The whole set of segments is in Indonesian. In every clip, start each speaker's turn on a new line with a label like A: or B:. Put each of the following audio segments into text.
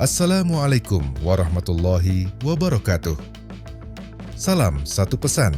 A: Assalamualaikum warahmatullahi wabarakatuh. Salam satu pesan.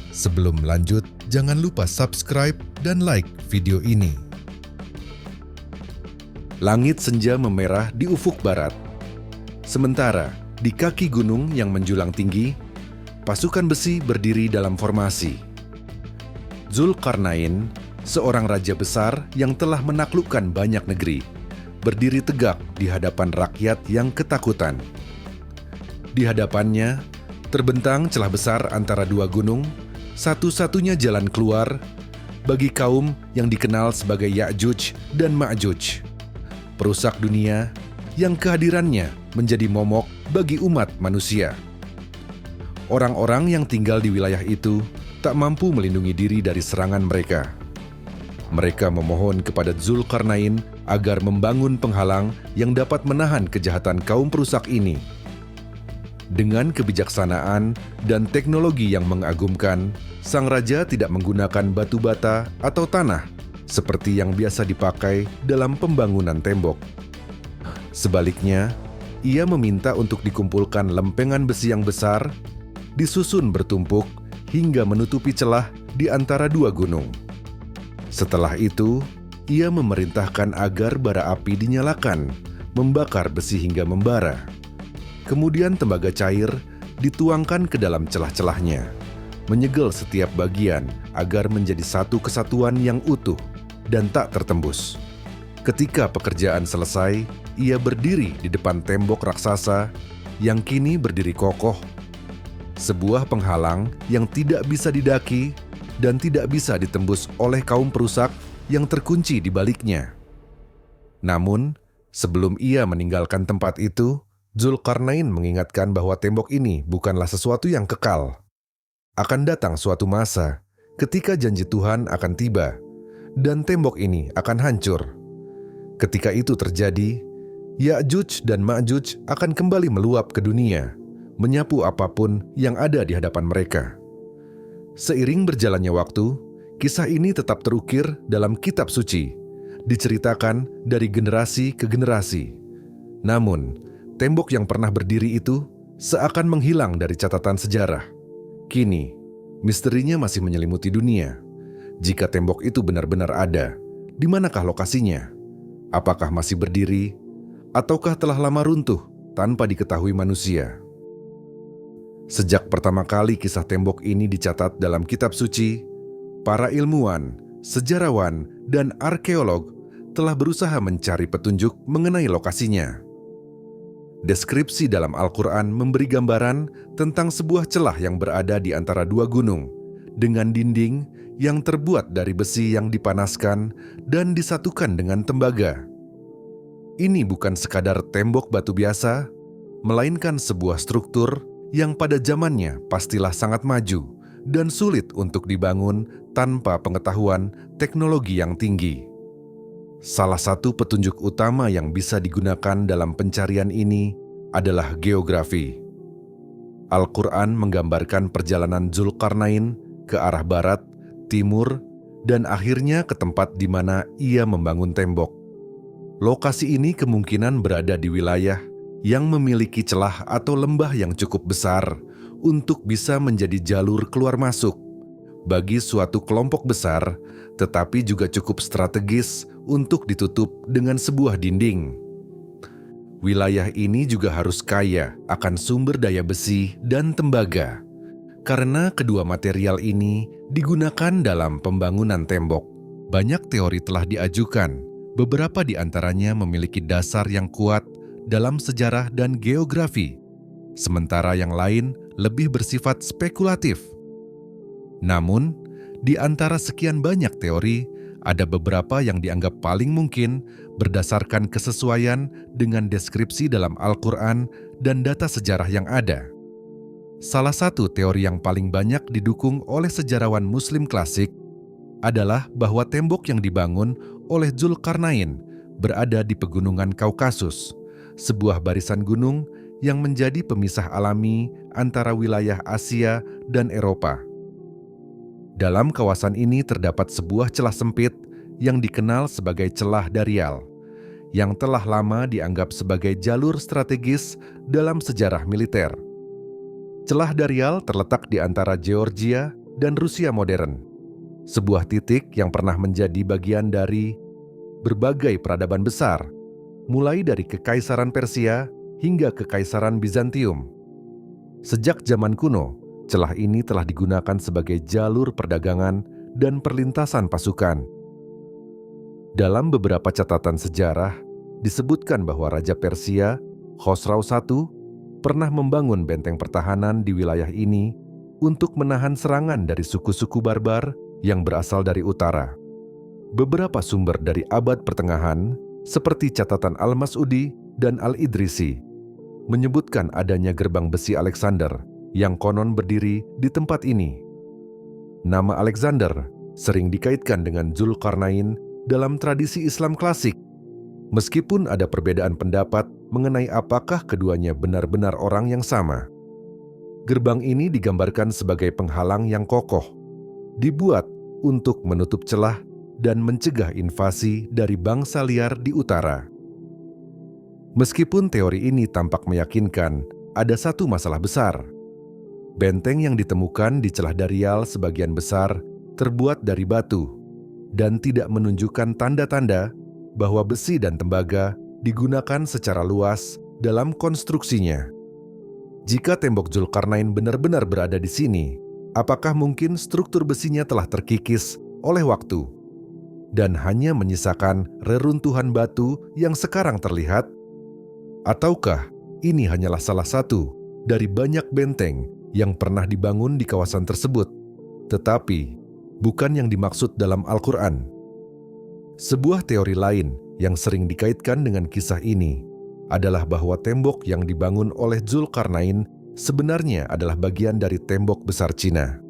A: Sebelum lanjut, jangan lupa subscribe dan like video ini. Langit senja memerah di ufuk barat. Sementara di kaki gunung yang menjulang tinggi, pasukan besi berdiri dalam formasi. Zulkarnain, seorang raja besar yang telah menaklukkan banyak negeri, berdiri tegak di hadapan rakyat yang ketakutan. Di hadapannya, terbentang celah besar antara dua gunung, satu-satunya jalan keluar bagi kaum yang dikenal sebagai Ya'juj dan Ma'juj, perusak dunia yang kehadirannya menjadi momok bagi umat manusia. Orang-orang yang tinggal di wilayah itu tak mampu melindungi diri dari serangan mereka. Mereka memohon kepada Zulkarnain agar membangun penghalang yang dapat menahan kejahatan kaum perusak ini. Dengan kebijaksanaan dan teknologi yang mengagumkan, sang raja tidak menggunakan batu bata atau tanah seperti yang biasa dipakai dalam pembangunan tembok. Sebaliknya, ia meminta untuk dikumpulkan lempengan besi yang besar, disusun bertumpuk hingga menutupi celah di antara dua gunung. Setelah itu, ia memerintahkan agar bara api dinyalakan, membakar besi hingga membara. Kemudian tembaga cair dituangkan ke dalam celah-celahnya, menyegel setiap bagian agar menjadi satu kesatuan yang utuh dan tak tertembus. Ketika pekerjaan selesai, ia berdiri di depan tembok raksasa yang kini berdiri kokoh. Sebuah penghalang yang tidak bisa didaki dan tidak bisa ditembus oleh kaum perusak yang terkunci di baliknya. Namun, sebelum ia meninggalkan tempat itu, Zulkarnain mengingatkan bahwa tembok ini bukanlah sesuatu yang kekal. Akan datang suatu masa ketika janji Tuhan akan tiba, dan tembok ini akan hancur. Ketika itu terjadi, Ya'juj dan Ma'juj akan kembali meluap ke dunia, menyapu apapun yang ada di hadapan mereka. Seiring berjalannya waktu, kisah ini tetap terukir dalam kitab suci, diceritakan dari generasi ke generasi. Namun, tembok yang pernah berdiri itu seakan menghilang dari catatan sejarah. Kini, misterinya masih menyelimuti dunia. Jika tembok itu benar-benar ada, di manakah lokasinya? Apakah masih berdiri, ataukah telah lama runtuh tanpa diketahui manusia? Sejak pertama kali kisah tembok ini dicatat dalam kitab suci, para ilmuwan, sejarawan, dan arkeolog telah berusaha mencari petunjuk mengenai lokasinya. Deskripsi dalam Al-Quran memberi gambaran tentang sebuah celah yang berada di antara dua gunung, dengan dinding yang terbuat dari besi yang dipanaskan dan disatukan dengan tembaga. Ini bukan sekadar tembok batu biasa, melainkan sebuah struktur yang pada zamannya pastilah sangat maju dan sulit untuk dibangun tanpa pengetahuan teknologi yang tinggi. Salah satu petunjuk utama yang bisa digunakan dalam pencarian ini adalah geografi. Al-Quran menggambarkan perjalanan Zulkarnain ke arah barat, timur, dan akhirnya ke tempat di mana ia membangun tembok. Lokasi ini kemungkinan berada di wilayah yang memiliki celah atau lembah yang cukup besar untuk bisa menjadi jalur keluar masuk bagi suatu kelompok besar, tetapi juga cukup strategis untuk ditutup dengan sebuah dinding. Wilayah ini juga harus kaya akan sumber daya besi dan tembaga, karena kedua material ini digunakan dalam pembangunan tembok. Banyak teori telah diajukan, beberapa di antaranya memiliki dasar yang kuat dalam sejarah dan geografi, sementara yang lain lebih bersifat spekulatif. Namun, di antara sekian banyak teori, ada beberapa yang dianggap paling mungkin berdasarkan kesesuaian dengan deskripsi dalam Al-Quran dan data sejarah yang ada. Salah satu teori yang paling banyak didukung oleh sejarawan Muslim klasik adalah bahwa tembok yang dibangun oleh Zulkarnain berada di pegunungan Kaukasus, sebuah barisan gunung yang menjadi pemisah alami antara wilayah Asia dan Eropa. Dalam kawasan ini terdapat sebuah celah sempit yang dikenal sebagai celah Darial, yang telah lama dianggap sebagai jalur strategis dalam sejarah militer. Celah Darial terletak di antara Georgia dan Rusia modern, sebuah titik yang pernah menjadi bagian dari berbagai peradaban besar, mulai dari Kekaisaran Persia hingga Kekaisaran Bizantium. Sejak zaman kuno, celah ini telah digunakan sebagai jalur perdagangan dan perlintasan pasukan. Dalam beberapa catatan sejarah, disebutkan bahwa Raja Persia, Khosrau I, pernah membangun benteng pertahanan di wilayah ini untuk menahan serangan dari suku-suku barbar yang berasal dari utara. Beberapa sumber dari abad pertengahan, seperti catatan Al-Mas'udi dan Al-Idrisi, menyebutkan adanya gerbang besi Alexander yang konon berdiri di tempat ini. Nama Alexander sering dikaitkan dengan Zulkarnain dalam tradisi Islam klasik, meskipun ada perbedaan pendapat mengenai apakah keduanya benar-benar orang yang sama. Gerbang ini digambarkan sebagai penghalang yang kokoh, dibuat untuk menutup celah dan mencegah invasi dari bangsa liar di utara. Meskipun teori ini tampak meyakinkan, ada satu masalah besar. Benteng yang ditemukan di celah Darial sebagian besar terbuat dari batu dan tidak menunjukkan tanda-tanda bahwa besi dan tembaga digunakan secara luas dalam konstruksinya. Jika tembok Zulkarnain benar-benar berada di sini, apakah mungkin struktur besinya telah terkikis oleh waktu dan hanya menyisakan reruntuhan batu yang sekarang terlihat? Ataukah ini hanyalah salah satu dari banyak benteng yang pernah dibangun di kawasan tersebut, tetapi bukan yang dimaksud dalam Al-Quran? Sebuah teori lain yang sering dikaitkan dengan kisah ini adalah bahwa tembok yang dibangun oleh Zulkarnain sebenarnya adalah bagian dari tembok besar Cina.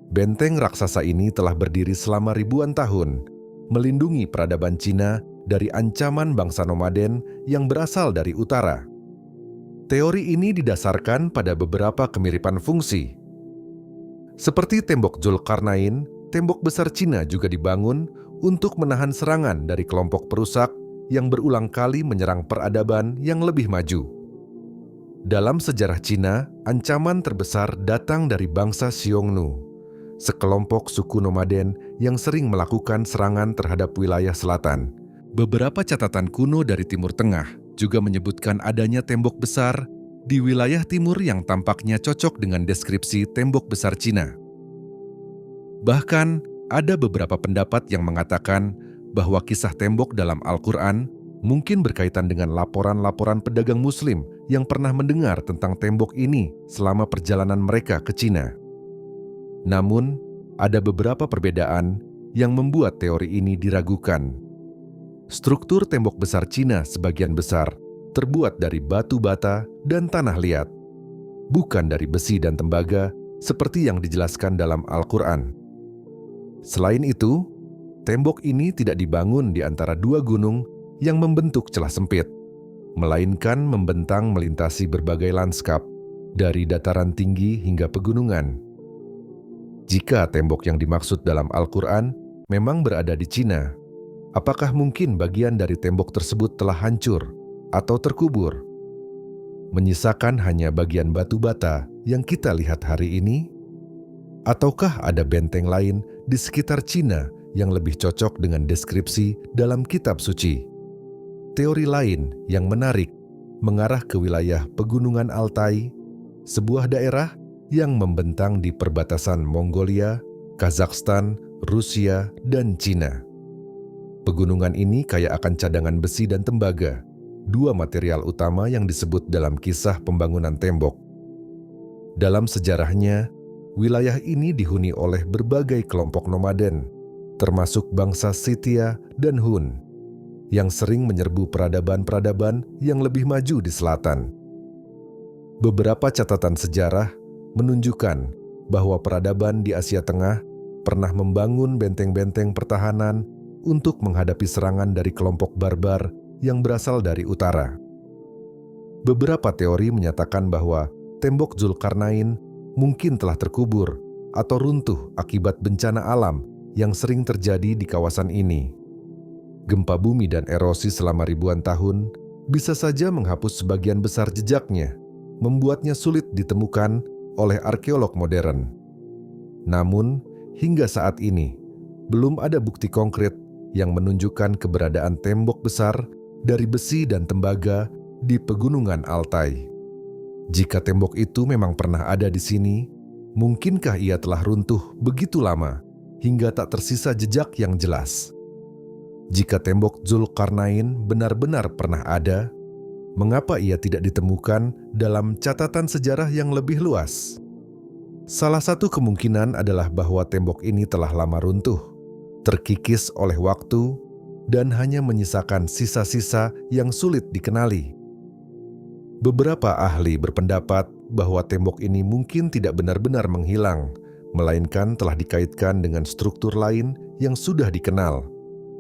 A: Benteng raksasa ini telah berdiri selama ribuan tahun, melindungi peradaban Cina dari ancaman bangsa nomaden yang berasal dari utara. Teori ini didasarkan pada beberapa kemiripan fungsi. Seperti tembok Zulkarnain, tembok besar Cina juga dibangun untuk menahan serangan dari kelompok perusak yang berulang kali menyerang peradaban yang lebih maju. Dalam sejarah Cina, ancaman terbesar datang dari bangsa Xiongnu, sekelompok suku nomaden yang sering melakukan serangan terhadap wilayah selatan. Beberapa catatan kuno dari Timur Tengah juga menyebutkan adanya tembok besar di wilayah timur yang tampaknya cocok dengan deskripsi tembok besar Cina. Bahkan, ada beberapa pendapat yang mengatakan bahwa kisah tembok dalam Al-Quran mungkin berkaitan dengan laporan-laporan pedagang Muslim yang pernah mendengar tentang tembok ini selama perjalanan mereka ke Cina. Namun, ada beberapa perbedaan yang membuat teori ini diragukan. Struktur tembok besar Cina sebagian besar terbuat dari batu bata dan tanah liat, bukan dari besi dan tembaga seperti yang dijelaskan dalam Al-Quran. Selain itu, tembok ini tidak dibangun di antara dua gunung yang membentuk celah sempit, melainkan membentang melintasi berbagai lanskap, dari dataran tinggi hingga pegunungan. Jika tembok yang dimaksud dalam Al-Quran memang berada di Cina, apakah mungkin bagian dari tembok tersebut telah hancur atau terkubur, menyisakan hanya bagian batu bata yang kita lihat hari ini? Ataukah ada benteng lain di sekitar Cina yang lebih cocok dengan deskripsi dalam kitab suci? Teori lain yang menarik mengarah ke wilayah Pegunungan Altai, sebuah daerah yang membentang di perbatasan Mongolia, Kazakhstan, Rusia, dan Cina. Pegunungan ini kaya akan cadangan besi dan tembaga, dua material utama yang disebut dalam kisah pembangunan tembok. Dalam sejarahnya, wilayah ini dihuni oleh berbagai kelompok nomaden, termasuk bangsa Scythia dan Hun, yang sering menyerbu peradaban-peradaban yang lebih maju di selatan. Beberapa catatan sejarah menunjukkan bahwa peradaban di Asia Tengah pernah membangun benteng-benteng pertahanan untuk menghadapi serangan dari kelompok barbar yang berasal dari utara. Beberapa teori menyatakan bahwa tembok Zulkarnain mungkin telah terkubur atau runtuh akibat bencana alam yang sering terjadi di kawasan ini. Gempa bumi dan erosi selama ribuan tahun bisa saja menghapus sebagian besar jejaknya, membuatnya sulit ditemukan oleh arkeolog modern. Namun, hingga saat ini, belum ada bukti konkret yang menunjukkan keberadaan tembok besar dari besi dan tembaga di pegunungan Altai. Jika tembok itu memang pernah ada di sini, mungkinkah ia telah runtuh begitu lama hingga tak tersisa jejak yang jelas? Jika tembok Zulkarnain benar-benar pernah ada, mengapa ia tidak ditemukan dalam catatan sejarah yang lebih luas? Salah satu kemungkinan adalah bahwa tembok ini telah lama runtuh, terkikis oleh waktu, dan hanya menyisakan sisa-sisa yang sulit dikenali. Beberapa ahli berpendapat bahwa tembok ini mungkin tidak benar-benar menghilang, melainkan telah dikaitkan dengan struktur lain yang sudah dikenal,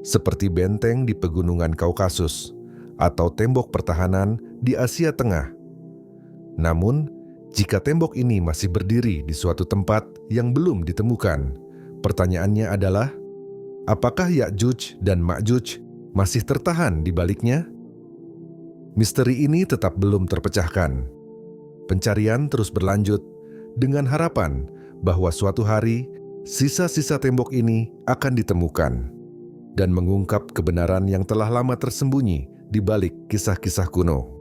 A: seperti benteng di pegunungan Kaukasus atau tembok pertahanan di Asia Tengah. Namun, jika tembok ini masih berdiri di suatu tempat yang belum ditemukan, pertanyaannya adalah, apakah Ya'juj dan Ma'juj masih tertahan di baliknya? Misteri ini tetap belum terpecahkan. Pencarian terus berlanjut dengan harapan bahwa suatu hari sisa-sisa tembok ini akan ditemukan dan mengungkap kebenaran yang telah lama tersembunyi di balik kisah-kisah kuno.